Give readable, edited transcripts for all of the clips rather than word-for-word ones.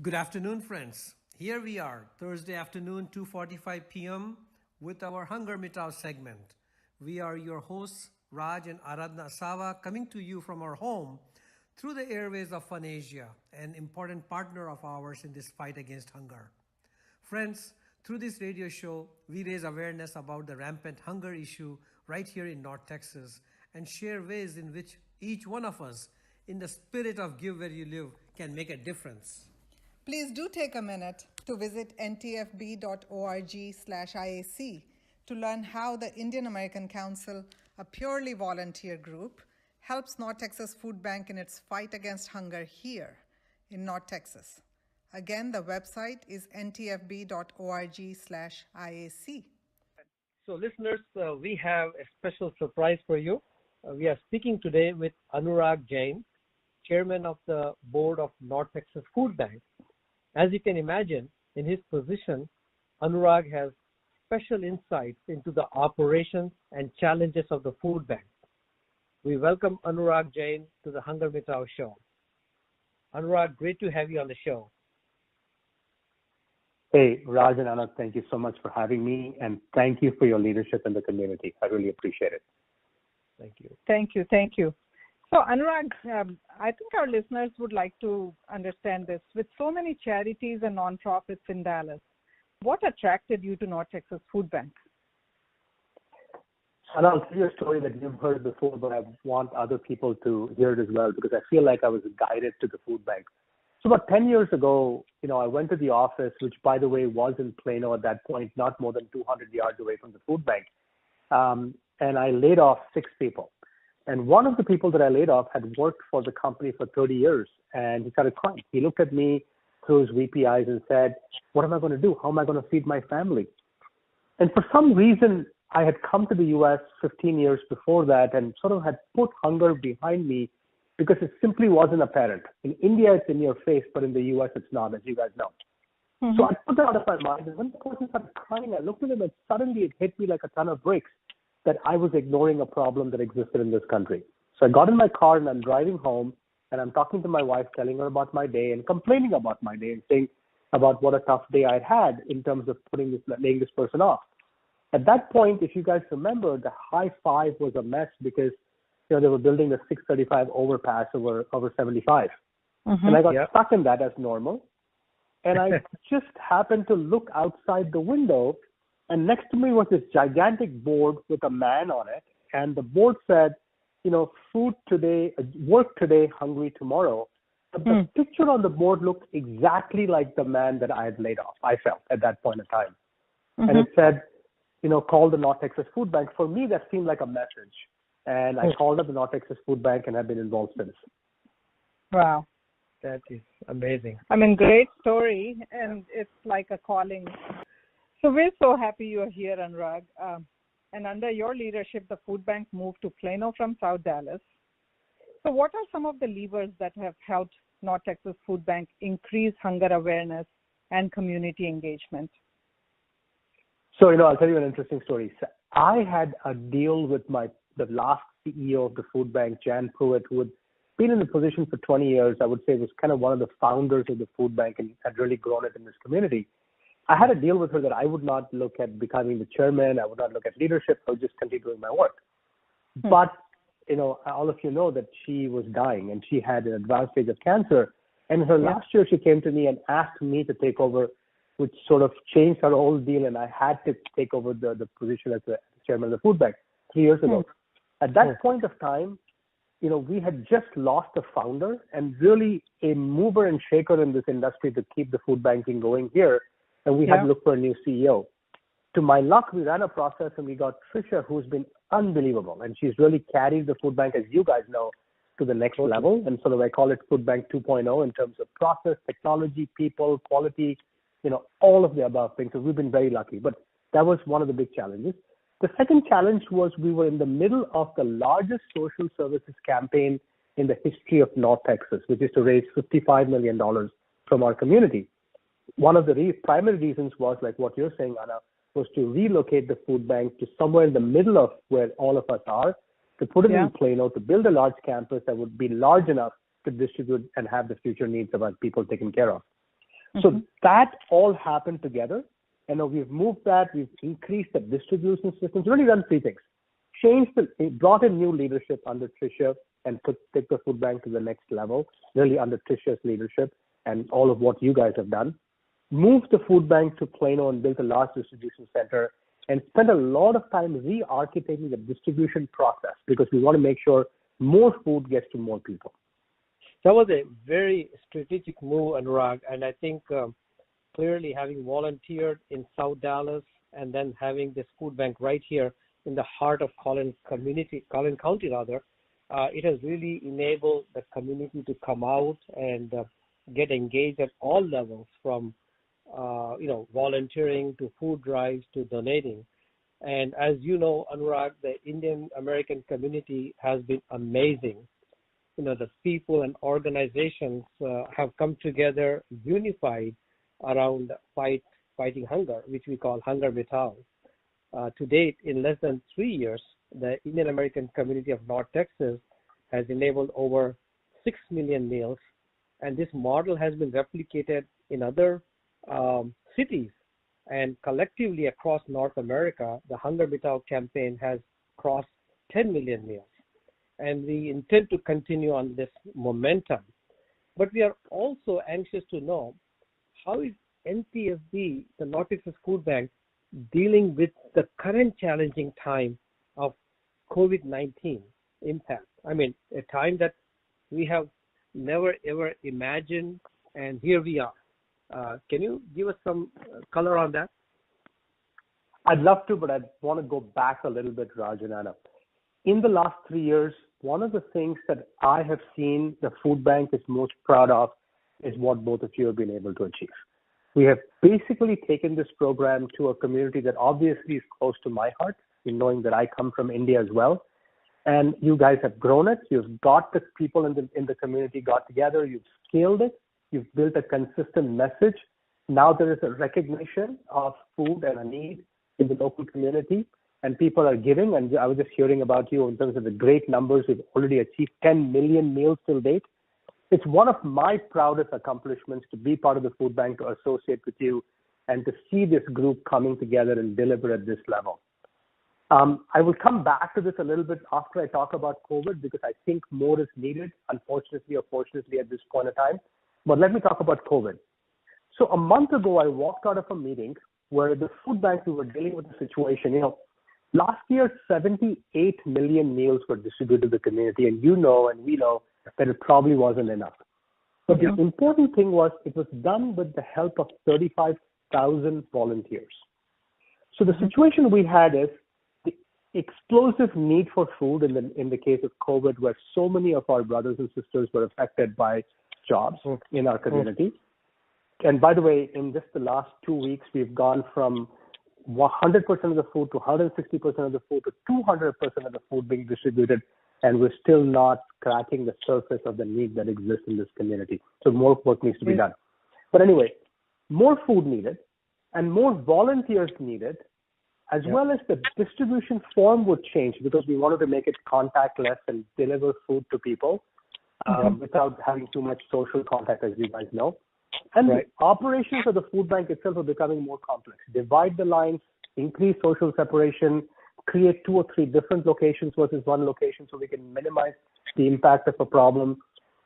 Good afternoon, friends. Here we are, Thursday afternoon, 2:45 p.m. with our HungerMitao segment. We are your hosts, Raj and Aradhna Asawa, coming to you from our home through the airways of Fun Asia, an important partner of ours in this fight against hunger. Friends, through this radio show, we raise awareness about the rampant hunger issue right here in North Texas and share ways in which each one of us, in the spirit of Give Where You Live, can make a difference. Please do take a minute to visit ntfb.org/IAC to learn how the Indian American Council, a purely volunteer group, helps North Texas Food Bank in its fight against hunger here in North Texas. Again, the website is ntfb.org/IAC. So listeners, we have a special surprise for you. We are speaking today with Anurag Jain, Chairman of the Board of North Texas Food Bank. As you can imagine, in his position, Anurag has special insights into the operations and challenges of the food bank. We welcome Anurag Jain to the HungerMitao show. Anurag, great to have you on the show. Hey, Raj and Anand, thank you so much for having me, and thank you for your leadership in the community. I really appreciate it. Thank you. Thank you. Thank you. So, Anurag, I think our listeners would like to understand this. With so many charities and nonprofits in Dallas, what attracted you to North Texas Food Bank? And I'll tell you a story that you've heard before, but I want other people to hear it as well because I feel like I was guided to the food bank. So about 10 years ago, I went to the office, which, by the way, was in Plano at that point, not more than 200 yards away from the food bank. And I laid off 6 people. And one of the people that I laid off had worked for the company for 30 years, and he started crying. He looked at me through his weepy eyes and said, "What am I going to do? How am I going to feed my family?" And for some reason, I had come to the U.S. 15 years before that and sort of had put hunger behind me because it simply wasn't apparent. In India, it's in your face, but in the U.S., it's not, as you guys know. Mm-hmm. So I put that out of my mind, and when the person started crying, I looked at him, and suddenly it hit me like a ton of bricks that I was ignoring a problem that existed in this country. So I got in my car and I'm driving home and I'm talking to my wife, telling her about my day and complaining about my day and saying about what a tough day I'd had in terms of laying this person off. At that point, if you guys remember, the I-5 was a mess because they were building the 635 overpass over 75. Mm-hmm. And I got stuck in that as normal. And I just happened to look outside the window, and next to me was this gigantic board with a man on it. And the board said, food today, work today, hungry tomorrow. But the picture on the board looked exactly like the man that I had laid off, I felt, at that point in time. Mm-hmm. And it said, call the North Texas Food Bank. For me, that seemed like a message. And I called up the North Texas Food Bank and have been involved since. Wow. That is amazing. Great story. And it's like a calling. So we're so happy you're here, Anurag. And under your leadership, the food bank moved to Plano from South Dallas. So what are some of the levers that have helped North Texas Food Bank increase hunger awareness and community engagement? So, I'll tell you an interesting story. So I had a deal with the last CEO of the food bank, Jan Pruitt, who had been in the position for 20 years. I would say was kind of one of the founders of the food bank and had really grown it in this community. I had a deal with her that I would not look at becoming the chairman. I would not look at leadership. I would just continue doing my work. But, all of you know that she was dying and she had an advanced stage of cancer. And her last year, she came to me and asked me to take over, which sort of changed our whole deal. And I had to take over the position as the chairman of the food bank 3 years ago. At that point of time, we had just lost a founder and really a mover and shaker in this industry to keep the food banking going here. And we had to look for a new CEO. To my luck, we ran a process and we got Trisha, who's been unbelievable. And she's really carried the food bank, as you guys know, to the next level. And sort of I call it Food Bank 2.0 in terms of process, technology, people, quality, all of the above things. So we've been very lucky. But that was one of the big challenges. The second challenge was we were in the middle of the largest social services campaign in the history of North Texas, which is to raise $55 million from our community. One of the primary reasons was, like what you're saying, Anna, was to relocate the food bank to somewhere in the middle of where all of us are, to put it in Plano, to build a large campus that would be large enough to distribute and have the future needs of our people taken care of. So that all happened together. And now we've moved that, we've increased the distribution systems, really done three things. Brought in new leadership under Tricia and take the food bank to the next level, really under Tricia's leadership and all of what you guys have done. Moved the food bank to Plano and built a large distribution center and spent a lot of time re-architecting the distribution process because we want to make sure more food gets to more people. That was a very strategic move, Anurag, and I think clearly having volunteered in South Dallas and then having this food bank right here in the heart of Collin County, it has really enabled the community to come out and get engaged at all levels, from volunteering to food drives to donating. And as you know, Anurag, the Indian American community has been amazing. The people and organizations have come together unified around fighting hunger, which we call HungerMitao. To date, in less than 3 years, the Indian American community of North Texas has enabled over 6 million meals, and this model has been replicated in other cities. And collectively across North America, the HungerMitao campaign has crossed 10 million meals. And we intend to continue on this momentum. But we are also anxious to know, how is NTFB, the North Texas Food Bank, dealing with the current challenging time of COVID-19 impact? I mean, a time that we have never ever imagined, and here we are. Can you give us some color on that? I'd love to, but I want to go back a little bit, Raj and Anna. In the last 3 years, one of the things that I have seen the food bank is most proud of is what both of you have been able to achieve. We have basically taken this program to a community that obviously is close to my heart, in knowing that I come from India as well. And you guys have grown it. You've got the people in the community got together. You've scaled it. You've built a consistent message. Now there is a recognition of food and a need in the local community, and people are giving. And I was just hearing about you in terms of the great numbers. We've already achieved 10 million meals till date. It's one of my proudest accomplishments to be part of the food bank, to associate with you, and to see this group coming together and deliver at this level. I will come back to this a little bit after I talk about COVID, because I think more is needed, unfortunately or fortunately at this point in time. But let me talk about COVID. So a month ago, I walked out of a meeting where the food bank, we were dealing with the situation. Last year, 78 million meals were distributed to the community, and and we know that it probably wasn't enough. But the important thing was it was done with the help of 35,000 volunteers. So the situation we had is the explosive need for food in the case of COVID, where so many of our brothers and sisters were affected by jobs in our community. And by the way, in just the last 2 weeks, we've gone from 100% of the food to 160% of the food to 200% of the food being distributed, and we're still not scratching the surface of the need that exists in this community. So more work needs to be done. But anyway, more food needed and more volunteers needed, as well as the distribution form would change, because we wanted to make it contactless and deliver food to people without having too much social contact, as you guys know. And the operations of the food bank itself are becoming more complex. Divide the lines, increase social separation, create 2 or 3 different locations versus one location so we can minimize the impact of a problem.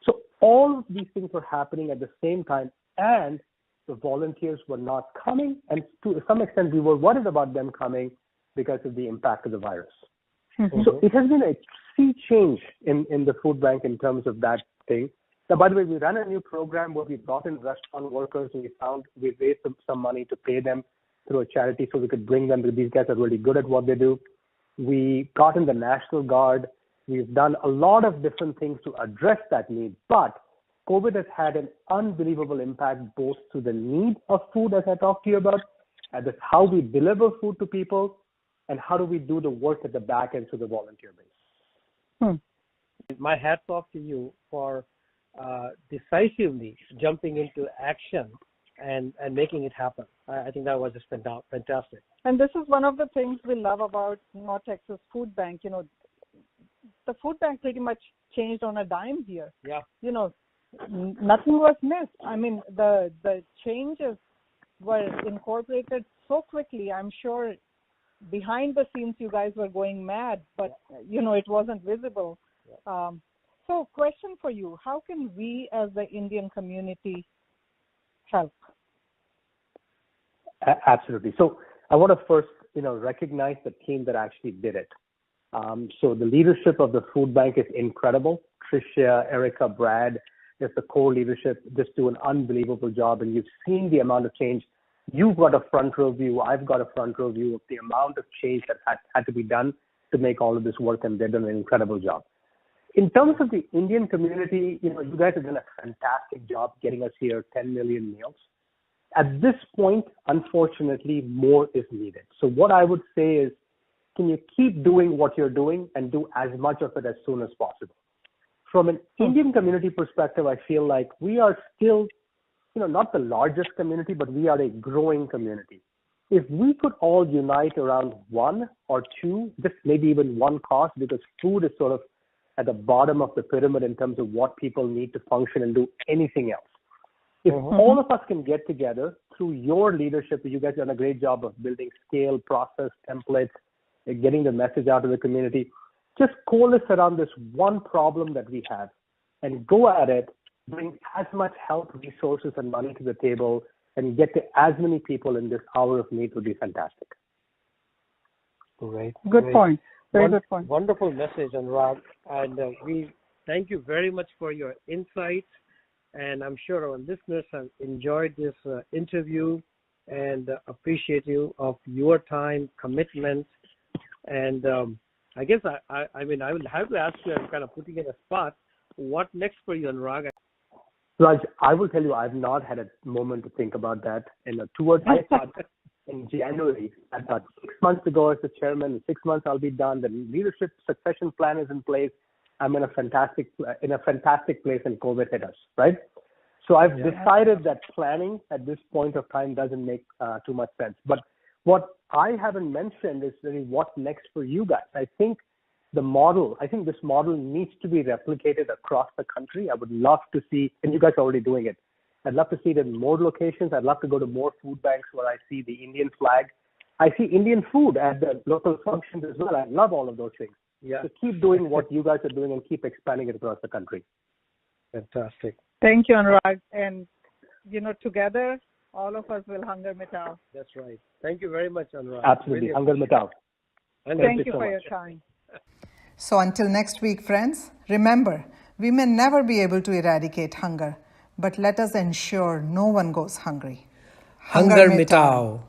So all of these things were happening at the same time, and the volunteers were not coming. And to some extent, we were worried about them coming because of the impact of the virus. So it has been a sea change in the food bank in terms of that thing. Now, by the way, we ran a new program where we brought in restaurant workers, and we raised some money to pay them through a charity so we could bring them, because these guys are really good at what they do. We got in the National Guard. We've done a lot of different things to address that need. But COVID has had an unbelievable impact both to the need of food, as I talked to you about, and that's how we deliver food to people, and how do we do the work at the back end to the volunteer base. My hats off to you for decisively jumping into action and making it happen. I think that was just fantastic. And this is one of the things we love about North Texas Food Bank. The food bank pretty much changed on a dime here. Yeah. nothing was missed. I mean, the changes were incorporated so quickly. I'm sure behind the scenes you guys were going mad, but it wasn't visible. So question for you, how can we as the Indian community help? Absolutely. So I want to first, recognize the team that actually did it. So the leadership of the food bank is incredible. Tricia, Erica, Brad, just the core leadership just do an unbelievable job. And you've seen the amount of change. You've got a front row view. I've got a front row view of the amount of change that had to be done to make all of this work, and they've done an incredible job. In terms of the Indian community, you guys have done a fantastic job getting us here 10 million meals. At this point, unfortunately, more is needed. So what I would say is, can you keep doing what you're doing and do as much of it as soon as possible? From an Indian community perspective, I feel like we are still, not the largest community, but we are a growing community. If we could all unite around one or two, just maybe even one cause, because food is sort of at the bottom of the pyramid in terms of what people need to function and do anything else. If all of us can get together through your leadership, you guys have done a great job of building scale, process, templates, getting the message out to the community. Just coalesce around this one problem that we have and go at it, bring as much help, resources, and money to the table, and get to as many people in this hour of need would be fantastic. Great. Good point. Very good point. Wonderful message, Anurag. And we thank you very much for your insights. And I'm sure our listeners have enjoyed this interview and appreciate you of your time, commitment. And I guess I mean, I will have to ask you, I'm kind of putting in a spot, what next for you, Anurag? Raj, I will tell you, I've not had a moment to think about that. And towards I thought in January, I thought 6 months ago as the chairman, in 6 months I'll be done. The leadership succession plan is in place. I'm in a fantastic place, and COVID hit us, right? So I've decided that planning at this point of time doesn't make too much sense. But what I haven't mentioned is really what's next for you guys. I think this model needs to be replicated across the country. I would love to see, and you guys are already doing it, I'd love to see it in more locations. I'd love to go to more food banks where I see the Indian flag. I see Indian food at the local functions as well. I love all of those things. Yeah. So keep doing what you guys are doing and keep expanding it across the country. Fantastic. Thank you, Anurag. And, together, all of us will HungerMitao. That's right. Thank you very much, Anurag. Absolutely. Really HungerMitao. Thank you for your time. So until next week, friends, remember, we may never be able to eradicate hunger, but let us ensure no one goes hungry. HungerMitao.